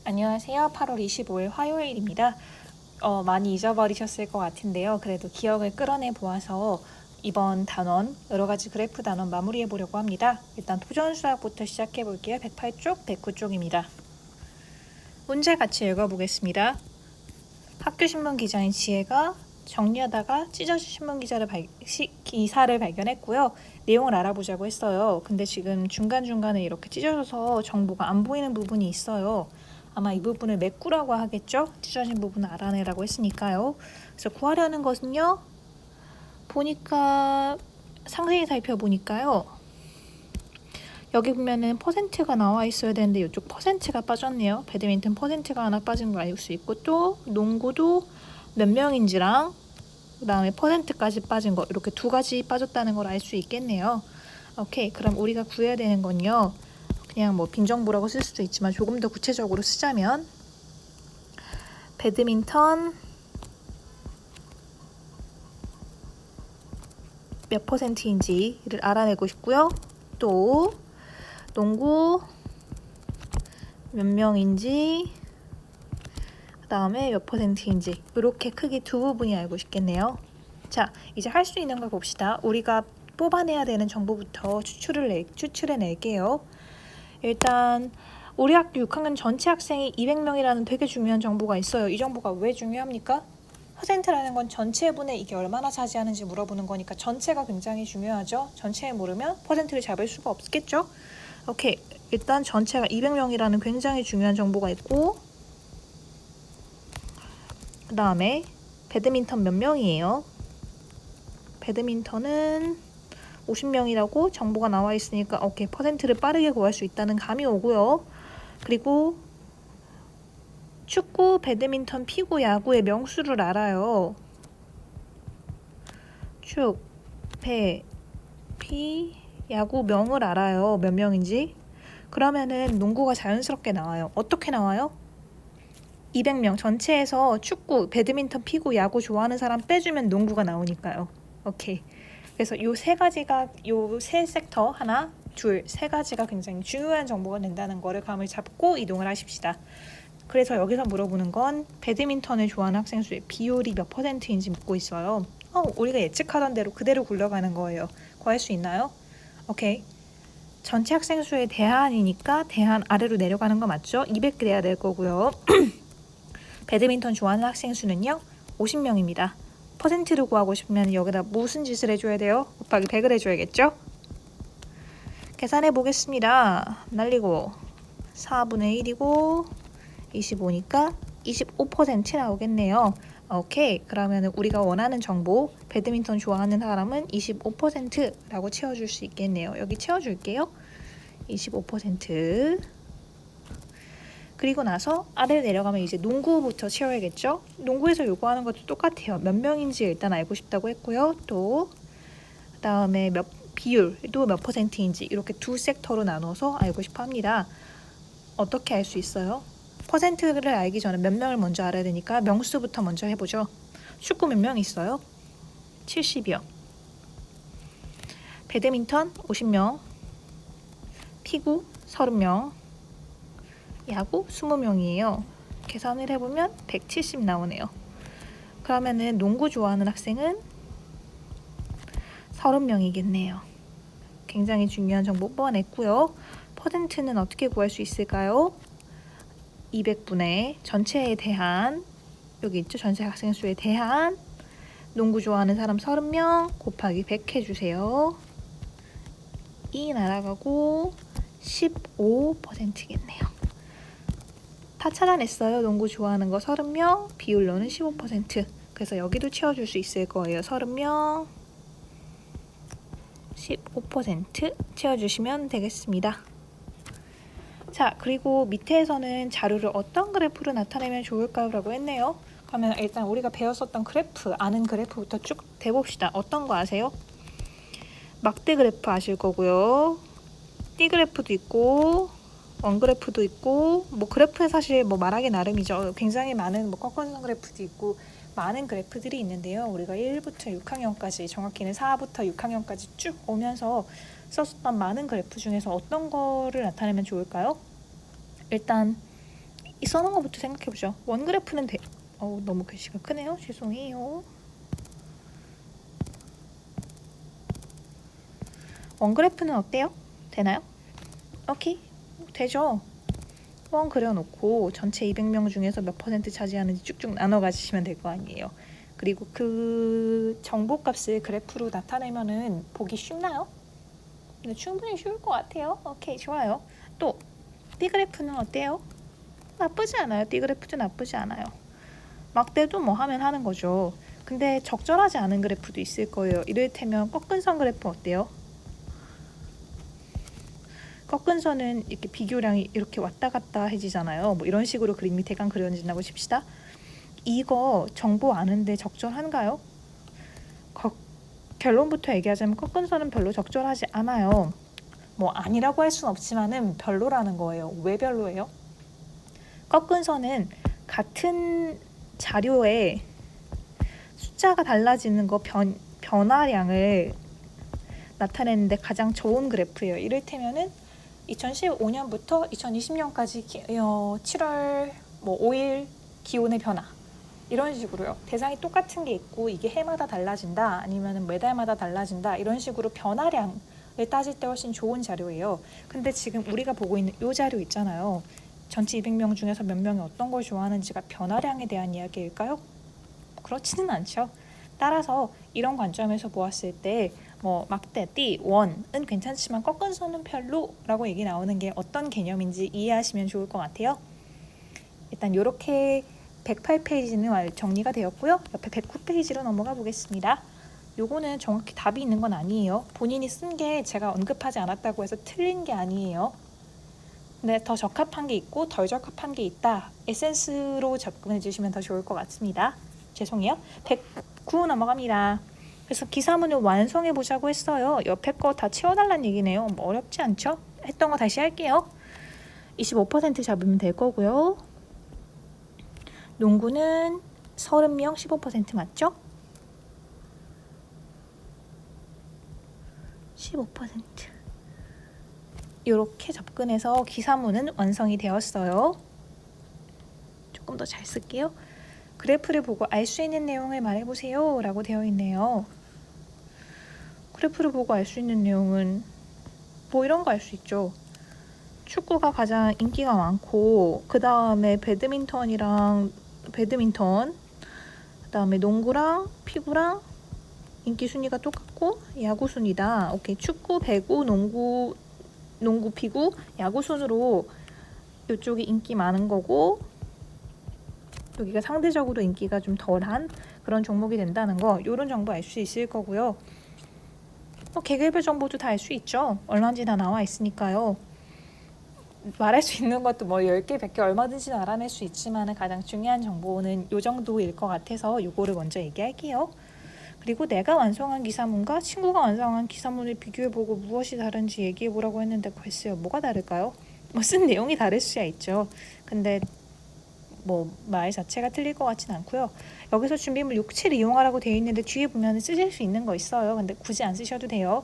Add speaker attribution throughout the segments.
Speaker 1: 안녕하세요. 8월 25일 화요일입니다. 많이 잊어버리셨을 것 같은데요. 그래도 기억을 끌어내 보아서 이번 단원, 여러 가지 그래프 단원 마무리해 보려고 합니다. 일단 토전수학부터 시작해 볼게요. 108쪽, 109쪽입니다. 문제 같이 읽어보겠습니다. 학교신문 기자인 지혜가 정리하다가 찢어진 신문 기사를 발견했고요. 내용을 알아보자고 했어요. 근데 지금 중간중간에 이렇게 찢어져서 정보가 안 보이는 부분이 있어요. 아마 이 부분을 메꾸라고 하겠죠? 찢어진 부분을 알아내라고 했으니까요. 그래서 구하려는 것은요. 보니까 상세히 살펴보니까요. 여기 보면은 퍼센트가 나와 있어야 되는데 이쪽 퍼센트가 빠졌네요. 배드민턴 퍼센트가 하나 빠진 걸 알 수 있고 또 농구도 몇 명인지랑 그 다음에 퍼센트까지 빠진 거 이렇게 두 가지 빠졌다는 걸 알 수 있겠네요. 오케이, 그럼 우리가 구해야 되는 건요. 그냥 뭐 빈정보라고 쓸 수도 있지만 조금 더 구체적으로 쓰자면 배드민턴 몇 퍼센트인지를 알아내고 싶고요. 또 농구 몇 명인지 그 다음에 몇 퍼센트인지 이렇게 크게 두 부분이 알고 싶겠네요. 자, 이제 할 수 있는 걸 봅시다. 우리가 뽑아내야 되는 정보부터 추출해낼게요. 일단 우리 학교 6학년 전체 학생이 200명이라는 되게 중요한 정보가 있어요. 이 정보가 왜 중요합니까? 퍼센트라는 건 전체분의 이게 얼마나 차지하는지 물어보는 거니까 전체가 굉장히 중요하죠. 전체에 모르면 퍼센트를 잡을 수가 없겠죠. 오케이, 일단 전체가 200명이라는 굉장히 중요한 정보가 있고 그 다음에 배드민턴 몇 명이에요? 배드민턴은 50명이라고 정보가 나와 있으니까 오케이, 퍼센트를 빠르게 구할 수 있다는 감이 오고요. 그리고 축구, 배드민턴, 피구, 야구의 명수를 알아요. 축, 배, 피, 야구 명을 알아요. 몇 명인지. 그러면은 농구가 자연스럽게 나와요. 어떻게 나와요? 200명 전체에서 축구, 배드민턴, 피구, 야구 좋아하는 사람 빼주면 농구가 나오니까요. 오케이. 그래서 요 세 섹터 하나, 둘, 세 가지가 굉장히 중요한 정보가 된다는 거를 감을 잡고 이동을 하십시다. 그래서 여기서 물어보는 건 배드민턴을 좋아하는 학생 수의 비율이 몇 퍼센트인지 묻고 있어요. 우리가 예측하던 대로 그대로 굴러가는 거예요. 구할 수 있나요? 오케이. 전체 학생 수의 대한이니까 대한 아래로 내려가는 거 맞죠? 200 그래야 될 거고요. 배드민턴 좋아하는 학생 수는요? 50명입니다. 퍼센트를 구하고 싶으면 여기다 무슨 짓을 해줘야 돼요? 곱하기 100을 해줘야겠죠? 계산해 보겠습니다. 날리고 4분의 1이고 25니까 25% 나오겠네요. 오케이, 그러면 우리가 원하는 정보 배드민턴 좋아하는 사람은 25%라고 채워줄 수 있겠네요. 여기 채워줄게요. 25%. 그리고 나서 아래로 내려가면 이제 농구부터 채워야겠죠. 농구에서 요구하는 것도 똑같아요. 몇 명인지 일단 알고 싶다고 했고요. 또 그다음에 비율도 몇 퍼센트인지 이렇게 두 섹터로 나눠서 알고 싶어 합니다. 어떻게 알 수 있어요? 퍼센트를 알기 전에 몇 명을 먼저 알아야 되니까 명수부터 먼저 해보죠. 축구 몇 명 있어요? 70여. 배드민턴 50명. 피구 30명. 야구 20명이에요. 계산을 해보면 170 나오네요. 그러면은 농구 좋아하는 학생은 30명이겠네요. 굉장히 중요한 정보 뽑아냈고요. 퍼센트는 어떻게 구할 수 있을까요? 200분의 전체에 대한, 여기 있죠? 전체 학생 수에 대한 농구 좋아하는 사람 30명 곱하기 100 해주세요. 2 날아가고 15%겠네요. 다 찾아냈어요. 농구 좋아하는 거 30명, 비율로는 15%. 그래서 여기도 채워줄 수 있을 거예요. 30명, 15% 채워주시면 되겠습니다. 자, 그리고 밑에서는 자료를 어떤 그래프로 나타내면 좋을까요? 라고 했네요. 그러면 일단 우리가 배웠었던 그래프, 아는 그래프부터 쭉 대봅시다. 어떤 거 아세요? 막대 그래프 아실 거고요. 띠 그래프도 있고 원 그래프도 있고 뭐 그래프에 사실 뭐 말하기 나름이죠. 굉장히 많은 뭐 꺾어선 그래프도 있고 많은 그래프들이 있는데요. 우리가 1부터 6학년까지 정확히는 4부터 6학년까지 쭉 오면서 썼었던 많은 그래프 중에서 어떤 거를 나타내면 좋을까요? 일단 이 써놓은 것부터 생각해보죠. 원 그래프는 너무 글씨가 크네요. 죄송해요. 원 그래프는 어때요? 되나요? 오케이, 되죠. 원 그려놓고 전체 200명 중에서 몇 퍼센트 차지하는지 쭉쭉 나눠 가지시면 될 거 아니에요. 그리고 그 정보값을 그래프로 나타내면은 보기 쉽나요? 네, 충분히 쉬울 것 같아요. 오케이, 좋아요. 또 D그래프는 어때요? 나쁘지 않아요. D그래프도 나쁘지 않아요. 막대도 뭐 하면 하는 거죠. 근데 적절하지 않은 그래프도 있을 거예요. 이를테면 꺾은 선 그래프 어때요? 꺾은 선은 이렇게 비교량이 이렇게 왔다 갔다 해지잖아요. 뭐 이런 식으로 그림이 대강 그려진다고 칩시다. 이거 정보 아는데 적절한가요? 결론부터 얘기하자면 꺾은 선은 별로 적절하지 않아요. 뭐 아니라고 할 수는 없지만은 별로라는 거예요. 왜 별로예요? 꺾은 선은 같은 자료에 숫자가 달라지는 거 변화량을 나타내는데 가장 좋은 그래프예요. 이를테면은 2015년부터 2020년까지 7월 5일 기온의 변화 이런 식으로요. 대상이 똑같은 게 있고 이게 해마다 달라진다 아니면 매달마다 달라진다 이런 식으로 변화량을 따질 때 훨씬 좋은 자료예요. 근데 지금 우리가 보고 있는 이 자료 있잖아요. 전체 200명 중에서 몇 명이 어떤 걸 좋아하는지가 변화량에 대한 이야기일까요? 그렇지는 않죠. 따라서 이런 관점에서 보았을 때 막대, 띠, 원은 괜찮지만 꺾은 선은 별로라고 얘기 나오는 게 어떤 개념인지 이해하시면 좋을 것 같아요. 일단 이렇게 108페이지는 정리가 되었고요. 옆에 109페이지로 넘어가 보겠습니다. 요거는 정확히 답이 있는 건 아니에요. 본인이 쓴 게 제가 언급하지 않았다고 해서 틀린 게 아니에요. 근데 더 적합한 게 있고 덜 적합한 게 있다. 에센스로 접근해 주시면 더 좋을 것 같습니다. 죄송해요. 109 넘어갑니다. 그래서 기사문을 완성해 보자고 했어요. 옆에 거 다 채워달라는 얘기네요. 뭐 어렵지 않죠? 했던 거 다시 할게요. 25% 잡으면 될 거고요. 농구는 30명 15% 맞죠? 15%. 이렇게 접근해서 기사문은 완성이 되었어요. 조금 더 잘 쓸게요. 그래프를 보고 알 수 있는 내용을 말해보세요 라고 되어 있네요. 그래프를 보고 알 수 있는 내용은 뭐 이런 거 알 수 있죠. 축구가 가장 인기가 많고 그 다음에 배드민턴, 그 다음에 농구랑 피구랑 인기 순위가 똑같고 야구 순위다. 오케이, 축구, 배구, 농구, 피구, 야구 순으로 이쪽이 인기 많은 거고 여기가 상대적으로 인기가 좀 덜한 그런 종목이 된다는 거, 이런 정보 알 수 있을 거고요. 계급별 정보도 다 알 수 있죠. 얼마인지 다 나와 있으니까요. 말할 수 있는 것도 10개, 100개 얼마든지 알아낼 수 있지만 가장 중요한 정보는 이 정도일 것 같아서 이거를 먼저 얘기할게요. 그리고 내가 완성한 기사문과 친구가 완성한 기사문을 비교해보고 무엇이 다른지 얘기해보라고 했는데 글쎄요, 뭐가 다를까요? 쓴 내용이 다를 수야 있죠. 근데 말 자체가 틀릴 것 같진 않고요. 여기서 준비물 6, 7 이용하라고 되어 있는데 뒤에 보면 쓰실 수 있는 거 있어요. 근데 굳이 안 쓰셔도 돼요.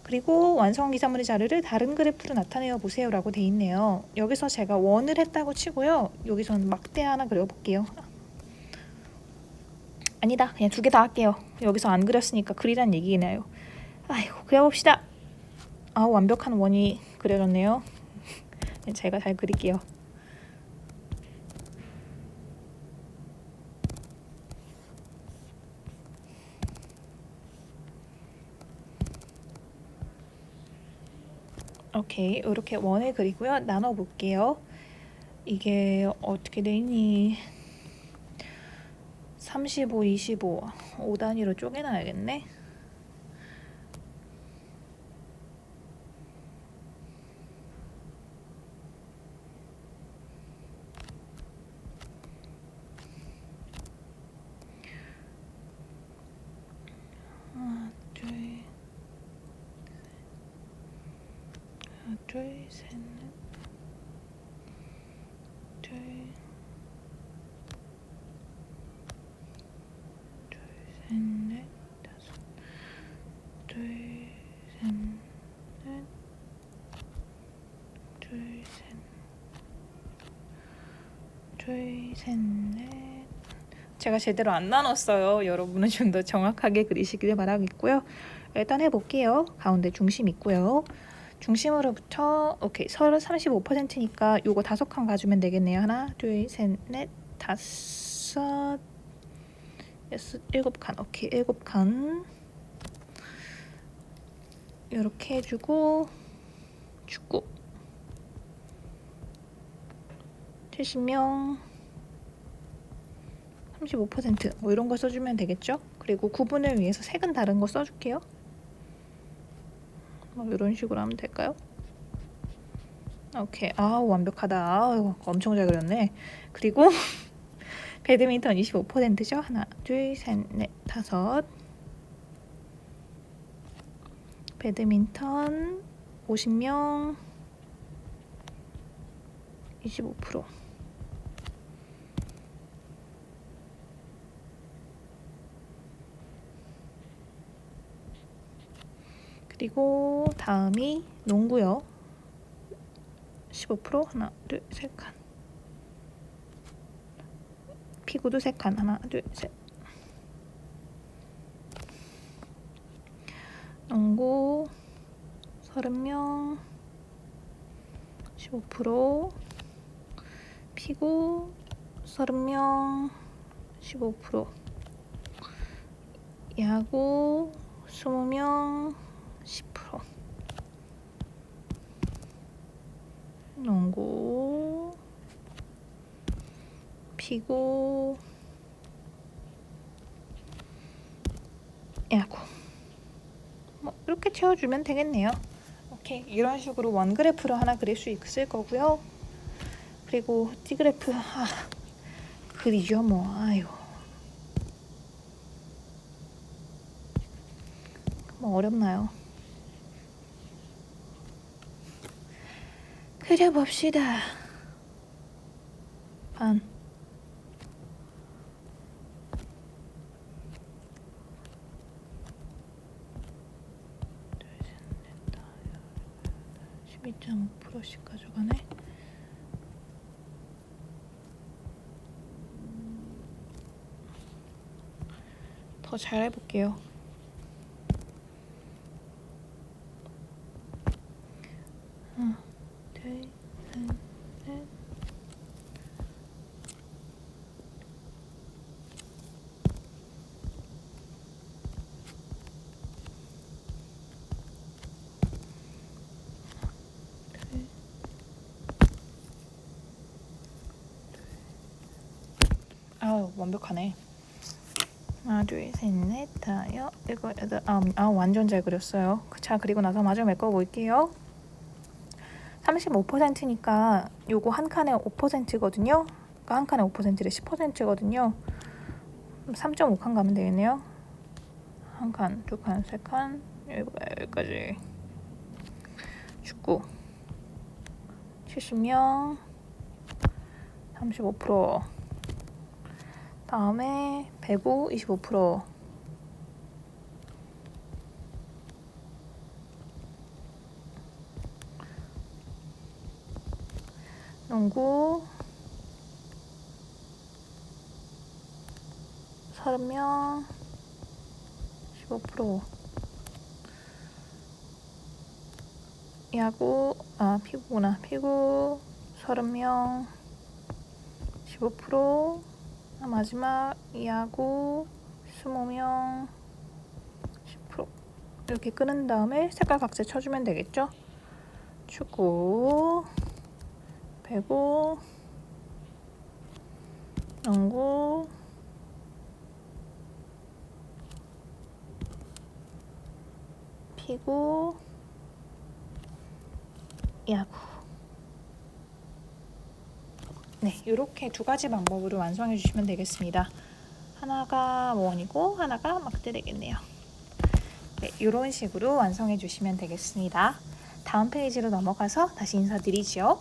Speaker 1: 그리고 완성 기사물의 자료를 다른 그래프로 나타내어 보세요 라고 되어 있네요. 여기서 제가 원을 했다고 치고요. 여기서는 막대 하나 그려볼게요. 아니다, 그냥 2개 다 할게요. 여기서 안 그렸으니까 그리란 얘기네요. 아이고, 그려봅시다. 완벽한 원이 그려졌네요. 제가 잘 그릴게요. 오케이, 이렇게 원을 그리고요. 나눠볼게요. 이게 어떻게 되니? 35, 25, 5단위로 쪼개놔야겠네. 하나, 둘, 셋, 넷, 둘, 셋, 넷, 다섯, 둘, 셋, 넷, 둘, 셋, 둘, 셋, 넷. 제가 제대로 안 나눴어요. 여러분은 좀 더 정확하게 그리시길 바라겠고요. 일단 해볼게요. 가운데 중심 있고요. 중심으로부터 오케이 35%니까 요거 5칸 가주면 되겠네요. 하나, 둘, 셋, 넷, 다섯, 여섯, 7칸. 오케이 7칸 이렇게 해주고 축구 70명 35%뭐 이런 거 써주면 되겠죠? 그리고 구분을 위해서 색은 다른 거 써줄게요. 뭐 이런 식으로 하면 될까요? 오케이. 아우 완벽하다. 아우 엄청 잘 그렸네. 그리고 배드민턴 25%죠? 하나, 둘, 셋, 넷, 다섯. 배드민턴 50명 25%. 그리고 다음이 농구요. 15% 하나, 둘, 셋 칸. 피구도 3칸. 하나, 둘, 셋. 농구 30명 15%. 피구 30명 15%. 야구 20명 10%. 농구 피구 야구 뭐 이렇게 채워주면 되겠네요. 오케이 이런 식으로 원 그래프를 하나 그릴 수 있을 거고요. 그리고 티 그래프 그리죠 뭐. 아유 뭐 어렵나요? 그려봅시다. 반 12.5%씩 가져가네. 더 잘 해볼게요. 하나, 둘, 셋, 넷. 아우 완벽하네. 하나, 둘, 셋, 넷, 다, 여, 일곱, 여덟, 아홉 완전 잘 그렸어요. 자 그리고 나서 마저 메꿔볼게요. 35%니까 요거 한 칸에 5%거든요. 그러니까 한 칸에 5%를 10%거든요. 3.5칸 가면 되겠네요. 한 칸, 두 칸, 세 칸, 여기까지. 축구 70명 35%. 다음에 배구 25%. 농구 30명 15%. 야구 피구구나. 피구 30명 15%. 마지막 야구 20명 10%. 이렇게 끄는 다음에 색깔 각색 쳐주면 되겠죠? 축구 배구 농구 피구 야구. 네, 이렇게 두 가지 방법으로 완성해 주시면 되겠습니다. 하나가 원이고 하나가 막대 되겠네요. 네, 이런 식으로 완성해 주시면 되겠습니다. 다음 페이지로 넘어가서 다시 인사드리죠.